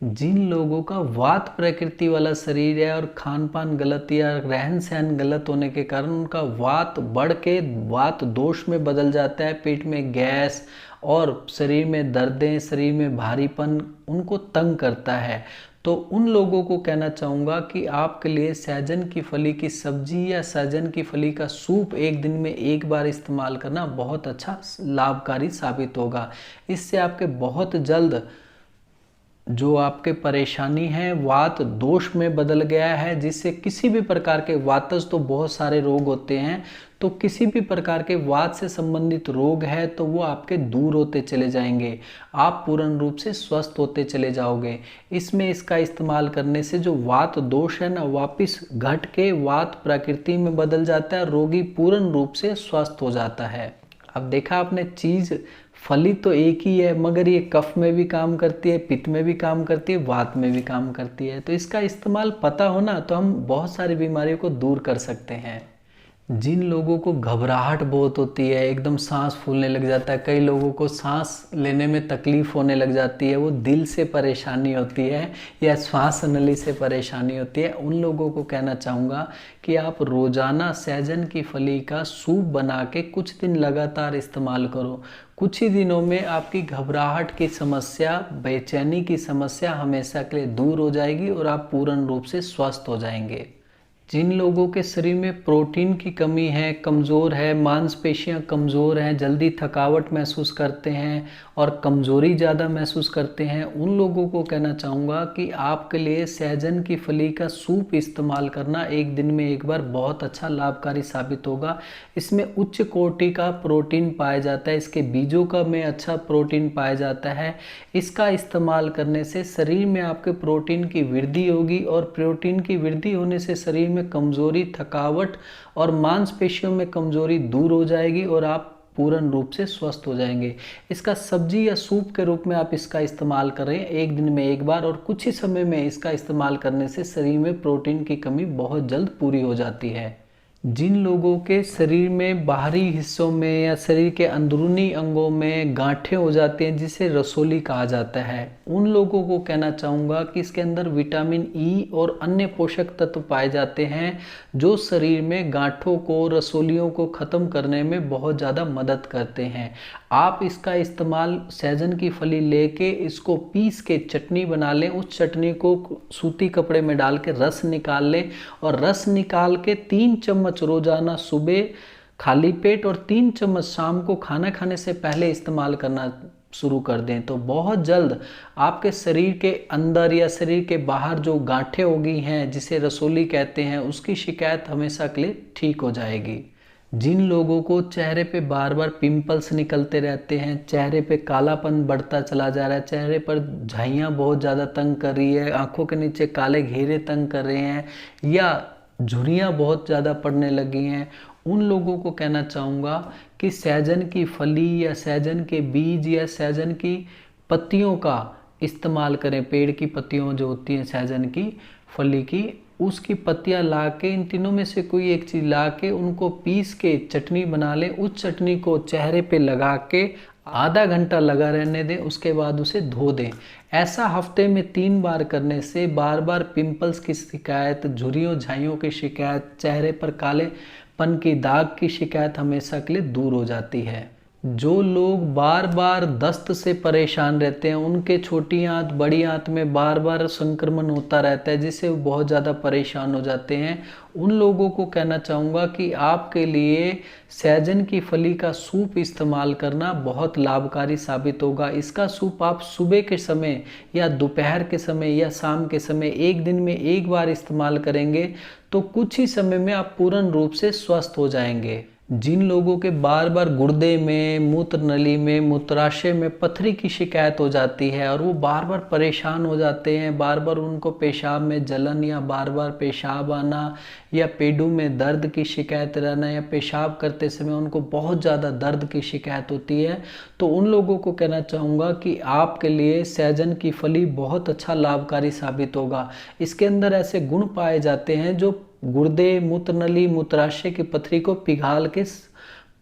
जिन लोगों का वात प्रकृति वाला शरीर है और खान पान गलत या रहन सहन गलत होने के कारण उनका वात बढ़ के वात दोष में बदल जाता है, पेट में गैस और शरीर में दर्दें, शरीर में भारीपन उनको तंग करता है, तो उन लोगों को कहना चाहूँगा कि आपके लिए सहजन की फली की सब्जी या सहजन की फली का सूप एक दिन में एक बार इस्तेमाल करना बहुत अच्छा लाभकारी साबित होगा। इससे आपके बहुत जल्द जो आपके परेशानी है वात दोष में बदल गया है, जिससे किसी भी प्रकार के वातज तो बहुत सारे रोग होते हैं, तो किसी भी प्रकार के वात से संबंधित रोग है तो वो आपके दूर होते चले जाएंगे, आप पूर्ण रूप से स्वस्थ होते चले जाओगे। इसमें इसका इस्तेमाल करने से जो वात दोष है ना वापिस घट के वात प्रकृति में बदल जाता है, रोगी पूर्ण रूप से स्वस्थ हो जाता है। अब देखा आपने, चीज़ फली तो एक ही है मगर ये कफ में भी काम करती है, पित्त में भी काम करती है, वात में भी काम करती है, तो इसका इस्तेमाल पता हो ना तो हम बहुत सारी बीमारियों को दूर कर सकते हैं। जिन लोगों को घबराहट बहुत होती है, एकदम सांस फूलने लग जाता है, कई लोगों को सांस लेने में तकलीफ होने लग जाती है, वो दिल से परेशानी होती है या श्वास नली से परेशानी होती है, उन लोगों को कहना चाहूँगा कि आप रोज़ाना सहजन की फली का सूप बना के कुछ दिन लगातार इस्तेमाल करो। कुछ ही दिनों में आपकी घबराहट की समस्या, बेचैनी की समस्या हमेशा के लिए दूर हो जाएगी और आप पूर्ण रूप से स्वस्थ हो जाएंगे। जिन लोगों के शरीर में प्रोटीन की कमी है, कमज़ोर है, मांसपेशियां कमज़ोर हैं, जल्दी थकावट महसूस करते हैं और कमज़ोरी ज़्यादा महसूस करते हैं, उन लोगों को कहना चाहूँगा कि आपके लिए सहजन की फली का सूप इस्तेमाल करना एक दिन में एक बार बहुत अच्छा लाभकारी साबित होगा। इसमें उच्च कोटि का प्रोटीन पाया जाता है, इसके बीजों का में अच्छा प्रोटीन पाया जाता है। इसका इस्तेमाल करने से शरीर में आपके प्रोटीन की वृद्धि होगी और प्रोटीन की वृद्धि होने से शरीर में कमजोरी, थकावट और मांसपेशियों में कमजोरी दूर हो जाएगी और आप पूर्ण रूप से स्वस्थ हो जाएंगे। इसका सब्जी या सूप के रूप में आप इसका इस्तेमाल करें एक दिन में एक बार, और कुछ ही समय में इसका इस्तेमाल करने से शरीर में प्रोटीन की कमी बहुत जल्द पूरी हो जाती है। जिन लोगों के शरीर में बाहरी हिस्सों में या शरीर के अंदरूनी अंगों में गांठें हो जाती हैं जिसे रसोली कहा जाता है, उन लोगों को कहना चाहूँगा कि इसके अंदर विटामिन ई और अन्य पोषक तत्व पाए जाते हैं जो शरीर में गांठों को, रसोलियों को ख़त्म करने में बहुत ज़्यादा मदद करते हैं। आप इसका इस्तेमाल सहजन की फली लेके इसको पीस के चटनी बना लें, उस चटनी को सूती कपड़े में डाल के रस निकाल लें और रस निकाल के 3 चम्मच रोजाना सुबह खाली पेट और 3 चम्मच शाम को खाना खाने से पहले इस्तेमाल करना शुरू कर दें, तो बहुत जल्द आपके शरीर के अंदर या शरीर के बाहर जो गांठें हो गई हैं जिसे रसोली कहते हैं उसकी शिकायत हमेशा के लिए ठीक हो जाएगी। जिन लोगों को चेहरे पे बार बार पिंपल्स निकलते रहते हैं, चेहरे पे कालापन बढ़ता चला जा रहा है, चेहरे पर झाइयाँ बहुत ज़्यादा तंग कर रही है, आंखों के नीचे काले घेरे तंग कर रहे हैं या झुर्रियाँ बहुत ज़्यादा पड़ने लगी हैं, उन लोगों को कहना चाहूँगा कि सहजन की फली या सहजन के बीज या सहजन की पत्तियों का इस्तेमाल करें। पेड़ की पत्तियों जो होती हैं सहजन की फली की, उसकी पत्तियां ला के, इन तीनों में से कोई एक चीज़ ला के उनको पीस के चटनी बना लें, उस चटनी को चेहरे पे लगा के आधा घंटा लगा रहने दें, उसके बाद उसे धो दें। ऐसा हफ्ते में 3 बार करने से बार बार पिंपल्स की शिकायत, झुर्रियों झाइयों की शिकायत, चेहरे पर कालेपन की दाग की शिकायत हमेशा के लिए दूर हो जाती है। जो लोग बार बार दस्त से परेशान रहते हैं, उनके छोटी आंत बड़ी आंत में बार बार संक्रमण होता रहता है जिससे वो बहुत ज़्यादा परेशान हो जाते हैं, उन लोगों को कहना चाहूँगा कि आपके लिए सहजन की फली का सूप इस्तेमाल करना बहुत लाभकारी साबित होगा। इसका सूप आप सुबह के समय या दोपहर के समय या शाम के समय एक दिन में एक बार इस्तेमाल करेंगे तो कुछ ही समय में आप पूर्ण रूप से स्वस्थ हो जाएंगे। जिन लोगों के बार बार गुर्दे में, मूत्र नली में, मूत्राशय में पथरी की शिकायत हो जाती है और वो बार बार परेशान हो जाते हैं, बार बार उनको पेशाब में जलन या बार बार पेशाब आना या पेडों में दर्द की शिकायत रहना या पेशाब करते समय उनको बहुत ज़्यादा दर्द की शिकायत होती है, तो उन लोगों को कहना चाहूँगा कि आपके लिए सहजन की फली बहुत अच्छा लाभकारी साबित होगा। इसके अंदर ऐसे गुण पाए जाते हैं जो गुर्दे, मूत्रनली, मूत्राशय की पथरी को पिघाल के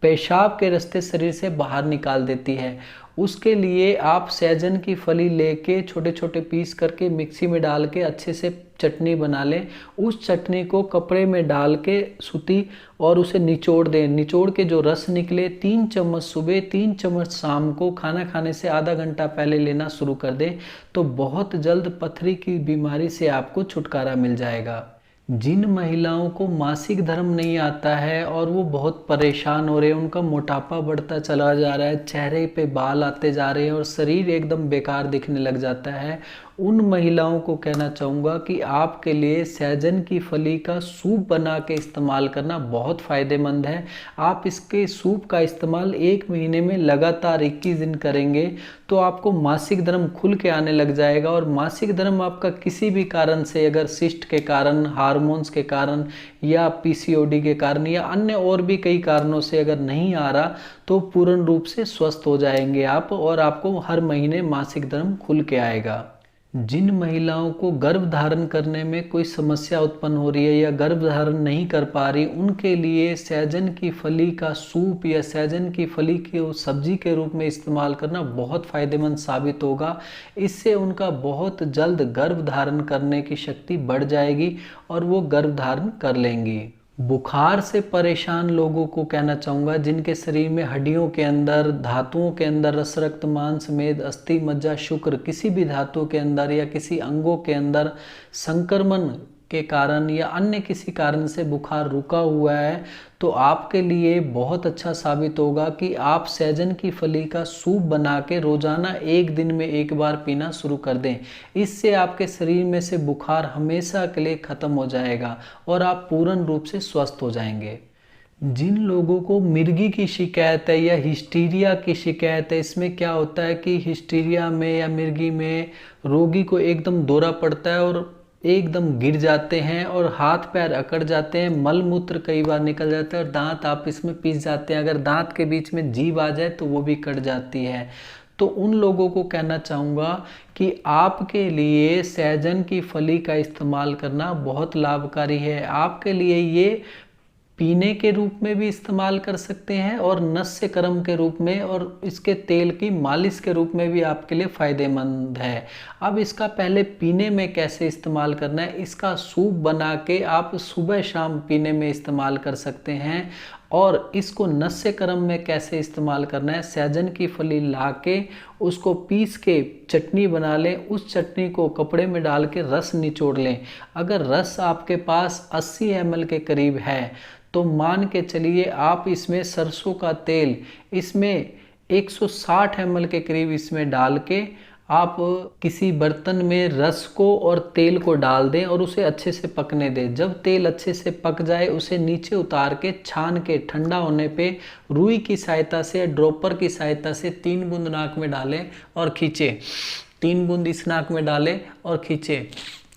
पेशाब के रास्ते शरीर से बाहर निकाल देती है। उसके लिए आप सहजन की फली लेके छोटे छोटे पीस करके मिक्सी में डाल के अच्छे से चटनी बना लें। उस चटनी को कपड़े में डाल के सूती और उसे निचोड़ दें। निचोड़ के जो रस निकले 3 चम्मच सुबह 3 चम्मच शाम को खाना खाने से आधा घंटा पहले लेना शुरू कर दें, तो बहुत जल्द पथरी की बीमारी से आपको छुटकारा मिल जाएगा। जिन महिलाओं को मासिक धर्म नहीं आता है और वो बहुत परेशान हो रहे हैं, उनका मोटापा बढ़ता चला जा रहा है, चेहरे पे बाल आते जा रहे हैं और शरीर एकदम बेकार दिखने लग जाता है, उन महिलाओं को कहना चाहूँगा कि आपके लिए सहजन की फली का सूप बना के इस्तेमाल करना बहुत फ़ायदेमंद है। आप इसके सूप का इस्तेमाल 1 महीने में लगातार 21 दिन करेंगे तो आपको मासिक धर्म खुल के आने लग जाएगा। और मासिक धर्म आपका किसी भी कारण से, अगर सिस्ट के कारण, हार्मोन्स के कारण या पीसीओडी के कारण या अन्य और भी कई कारणों से अगर नहीं आ रहा, तो पूर्ण रूप से स्वस्थ हो जाएंगे आप और आपको हर महीने मासिक धर्म खुल के आएगा। जिन महिलाओं को गर्भ धारण करने में कोई समस्या उत्पन्न हो रही है या गर्भ धारण नहीं कर पा रही, उनके लिए सहजन की फली का सूप या सहजन की फली की सब्जी के रूप में इस्तेमाल करना बहुत फ़ायदेमंद साबित होगा। इससे उनका बहुत जल्द गर्भ धारण करने की शक्ति बढ़ जाएगी और वो गर्भ धारण कर लेंगी। बुखार से परेशान लोगों को कहना चाहूँगा, जिनके शरीर में हड्डियों के अंदर, धातुओं के अंदर, रस रक्त मांस मेद अस्थि मज्जा शुक्र किसी भी धातु के अंदर या किसी अंगों के अंदर संक्रमण के कारण या अन्य किसी कारण से बुखार रुका हुआ है, तो आपके लिए बहुत अच्छा साबित होगा कि आप सहजन की फली का सूप बना के रोजाना 1 दिन में 1 बार पीना शुरू कर दें। इससे आपके शरीर में से बुखार हमेशा के लिए ख़त्म हो जाएगा और आप पूर्ण रूप से स्वस्थ हो जाएंगे। जिन लोगों को मिर्गी की शिकायत है या हिस्टीरिया की शिकायत है, इसमें क्या होता है कि हिस्टीरिया में या मिर्गी में रोगी को एकदम दौरा पड़ता है और एकदम गिर जाते हैं और हाथ पैर अकड़ जाते हैं, मल मूत्र कई बार निकल जाता है और दांत आप इसमें पीस जाते हैं। अगर दांत के बीच में जीभ आ जाए तो वो भी कट जाती है। तो उन लोगों को कहना चाहूँगा कि आपके लिए सहजन की फली का इस्तेमाल करना बहुत लाभकारी है। आपके लिए ये पीने के रूप में भी इस्तेमाल कर सकते हैं और नस्य कर्म के रूप में और इसके तेल की मालिश के रूप में भी आपके लिए फ़ायदेमंद है। अब इसका पहले पीने में कैसे इस्तेमाल करना है, इसका सूप बना के आप सुबह शाम पीने में इस्तेमाल कर सकते हैं। और इसको नस्य कर्म में कैसे इस्तेमाल करना है, सहजन की फली ला के उसको पीस के चटनी बना लें, उस चटनी को कपड़े में डाल के रस निचोड़ लें। अगर रस आपके पास 80 ml के करीब है तो मान के चलिए आप इसमें सरसों का तेल इसमें 160 ml के करीब इसमें डाल के आप किसी बर्तन में रस को और तेल को डाल दें और उसे अच्छे से पकने दें। जब तेल अच्छे से पक जाए उसे नीचे उतार के छान के ठंडा होने पे रुई की सहायता से या ड्रॉपर की सहायता से 3 बूंद नाक में डालें और खींचें। 3 बूंद इस नाक में डालें और खींचें।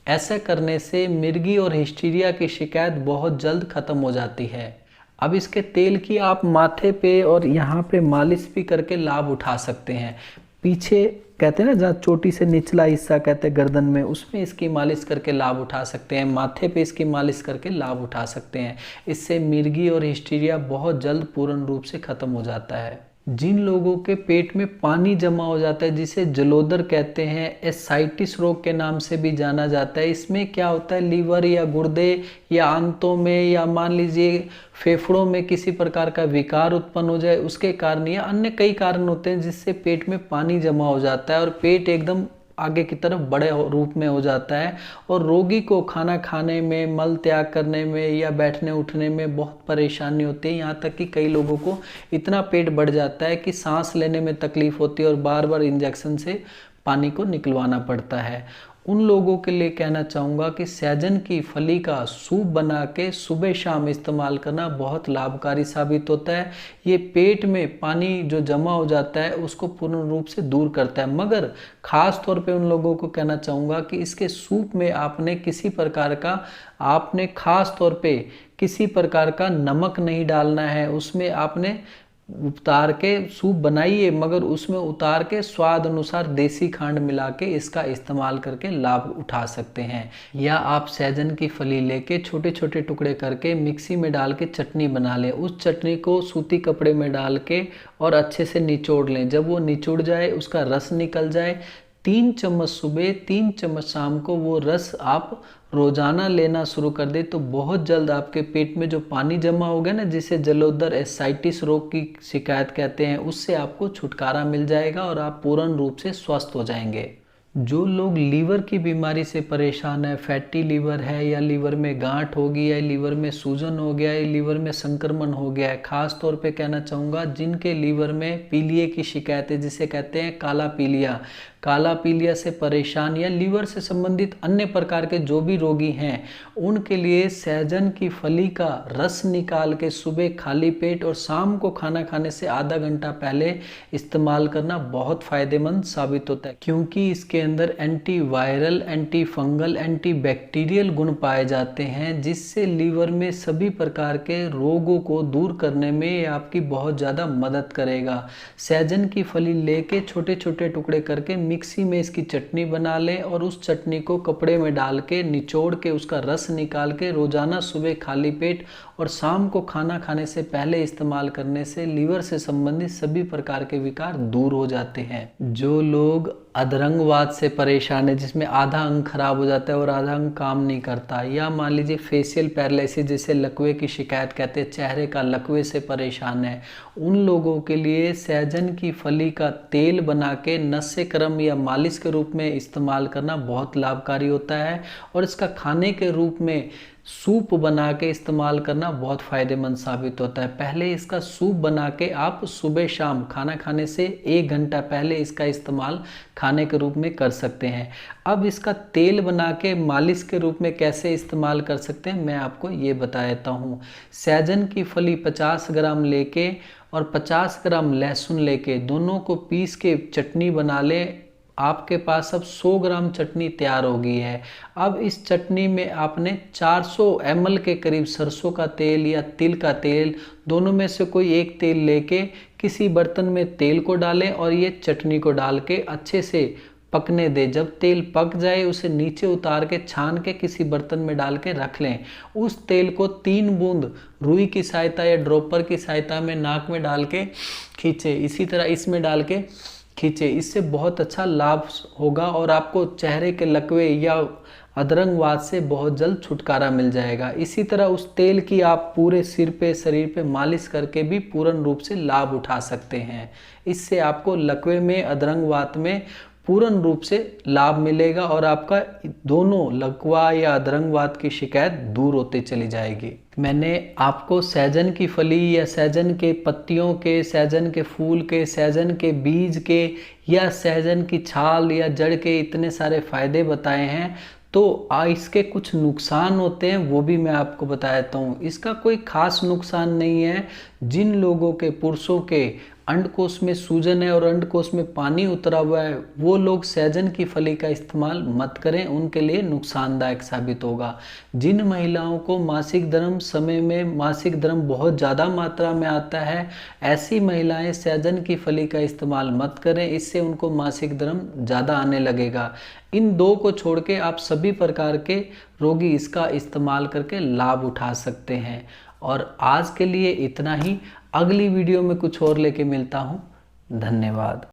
ऐसा करने से मिर्गी और हिस्टीरिया की शिकायत बहुत जल्द ख़त्म हो जाती है। अब इसके तेल की आप माथे पे और यहाँ पे मालिश भी करके लाभ उठा सकते हैं। पीछे कहते हैं ना, जहाँ चोटी से निचला हिस्सा कहते हैं गर्दन में, उसमें इसकी मालिश करके लाभ उठा सकते हैं। माथे पे इसकी मालिश करके लाभ उठा सकते हैं। इससे मिर्गी और हिस्टीरिया बहुत जल्द पूर्ण रूप से ख़त्म हो जाता है। जिन लोगों के पेट में पानी जमा हो जाता है, जिसे जलोदर कहते हैं, एसाइटिस रोग के नाम से भी जाना जाता है, इसमें क्या होता है, लीवर या गुर्दे या आंतों में या मान लीजिए फेफड़ों में किसी प्रकार का विकार उत्पन्न हो जाए, उसके कारण या अन्य कई कारण होते हैं जिससे पेट में पानी जमा हो जाता है और पेट एकदम आगे की तरफ बड़े रूप में हो जाता है और रोगी को खाना खाने में, मल त्याग करने में या बैठने उठने में बहुत परेशानी होती है। यहाँ तक कि कई लोगों को इतना पेट बढ़ जाता है कि सांस लेने में तकलीफ होती है और बार बार इंजेक्शन से पानी को निकलवाना पड़ता है। उन लोगों के लिए कहना चाहूँगा कि सहजन की फली का सूप बना के सुबह शाम इस्तेमाल करना बहुत लाभकारी साबित होता है। ये पेट में पानी जो जमा हो जाता है उसको पूर्ण रूप से दूर करता है। मगर ख़ास तौर पे उन लोगों को कहना चाहूँगा कि इसके सूप में आपने ख़ास तौर पे किसी प्रकार का नमक नहीं डालना है। उसमें आपने उतार के सूप बनाइए, मगर उसमें उतार के स्वाद अनुसार देसी खांड मिला के इसका इस्तेमाल करके लाभ उठा सकते हैं। या आप सहजन की फली लेके छोटे छोटे टुकड़े करके मिक्सी में डाल के चटनी बना लें। उस चटनी को सूती कपड़े में डाल के और अच्छे से निचोड़ लें। जब वो निचोड़ जाए, उसका रस निकल जाए, 3 चम्मच सुबह 3 चम्मच शाम को वो रस आप रोजाना लेना शुरू कर दे तो बहुत जल्द आपके पेट में जो पानी जमा हो गया ना, जिसे जलोदर एसाइटिस रोग की शिकायत कहते हैं, उससे आपको छुटकारा मिल जाएगा और आप पूर्ण रूप से स्वस्थ हो जाएंगे। जो लोग लीवर की बीमारी से परेशान है, फैटी लीवर है, या लीवर में गांठ हो गई है, लीवर में सूजन हो गया है, लीवर में संक्रमण हो गया है, खास तौर पे कहना चाहूँगा जिनके लीवर में पीलिए की शिकायत है, जिसे कहते हैं काला पीलिया से परेशान, या लीवर से संबंधित अन्य प्रकार के जो भी रोगी हैं, उनके लिए सहजन की फली का रस निकाल के सुबह खाली पेट और शाम को खाना खाने से आधा घंटा पहले इस्तेमाल करना बहुत फायदेमंद साबित होता है, क्योंकि इसके अंदर antiviral, anti fungal, anti bacterial गुण पाए जाते हैं, जिससे लीवर में सभी प्रकार के रोगों को दूर करने में ये आपकी बहुत ज़्यादा मदद करेगा। सहजन की फली लेके छोटे छोटे टुकड़े करके मिक्सी में इसकी चटनी बना लें और उस चटनी को कपड़े में डाल के निचोड़ के उसका रस निकाल के रोजाना सुबह खाली पेट और शाम को खाना खाने से पहले इस्तेमाल करने से लीवर से संबंधित सभी प्रकार के विकार दूर हो जाते हैं। जो लोग अधरंगवात से परेशान है, जिसमें आधा अंग खराब हो जाता है और आधा अंग काम नहीं करता, या मान लीजिए फेशियल पैरालिसिस जिसे लकवे की शिकायत कहते हैं, चेहरे का लकवे से परेशान है, उन लोगों के लिए सहजन की फली का तेल बना के नस्य क्रम या मालिश के रूप में इस्तेमाल करना बहुत लाभकारी होता है। और इसका खाने के रूप में सूप बना के इस्तेमाल करना बहुत फ़ायदेमंद साबित होता है। पहले इसका सूप बना के आप सुबह शाम खाना खाने से 1 घंटा पहले इसका इस्तेमाल खाने के रूप में कर सकते हैं। अब इसका तेल बना के मालिश के रूप में कैसे इस्तेमाल कर सकते हैं, मैं आपको ये बता देता हूँ। सहजन की फली 50 ग्राम लेके और 50 ग्राम लहसुन लेके दोनों को पीस के चटनी बना लें। आपके पास अब 100 ग्राम चटनी तैयार हो गई है। अब इस चटनी में आपने 400 ml के करीब सरसों का तेल या तिल का तेल, दोनों में से कोई एक तेल लेके किसी बर्तन में तेल को डालें और ये चटनी को डाल के अच्छे से पकने दें। जब तेल पक जाए उसे नीचे उतार के छान के किसी बर्तन में डाल के रख लें। उस तेल को 3 बूंद रुई की सहायता या ड्रॉपर की सहायता में नाक में डाल के खींचे, इसी तरह इसमें डाल के खींचे। इससे बहुत अच्छा लाभ होगा और आपको चेहरे के लकवे या अधरंगवात से बहुत जल्द छुटकारा मिल जाएगा। इसी तरह उस तेल की आप पूरे सिर पे, शरीर पे मालिश करके भी पूर्ण रूप से लाभ उठा सकते हैं। इससे आपको लकवे में, अधरंगवात में पूर्ण रूप से लाभ मिलेगा और आपका दोनों लकवा या अधरंगवात की शिकायत दूर होते चली जाएगी। मैंने आपको सहजन की फली या सहजन के पत्तियों के, सहजन के फूल के, सहजन के बीज के या सहजन की छाल या जड़ के इतने सारे फायदे बताए हैं, तो इसके कुछ नुकसान होते हैं, वो भी मैं आपको बता देता हूँ। इसका कोई खास नुकसान नहीं है। जिन लोगों के, पुरुषों के अंडकोश में सूजन है और अंडकोश में पानी उतरा हुआ है, वो लोग सहजन की फली का इस्तेमाल मत करें, उनके लिए नुकसानदायक साबित होगा। जिन महिलाओं को मासिक धर्म समय में मासिक धर्म बहुत ज़्यादा मात्रा में आता है, ऐसी महिलाएं सहजन की फली का इस्तेमाल मत करें, इससे उनको मासिक धर्म ज़्यादा आने लगेगा। इन 2 को छोड़ के आप सभी प्रकार के रोगी इसका इस्तेमाल करके लाभ उठा सकते हैं। और आज के लिए इतना ही। अगली वीडियो में कुछ और लेके मिलता हूँ। धन्यवाद।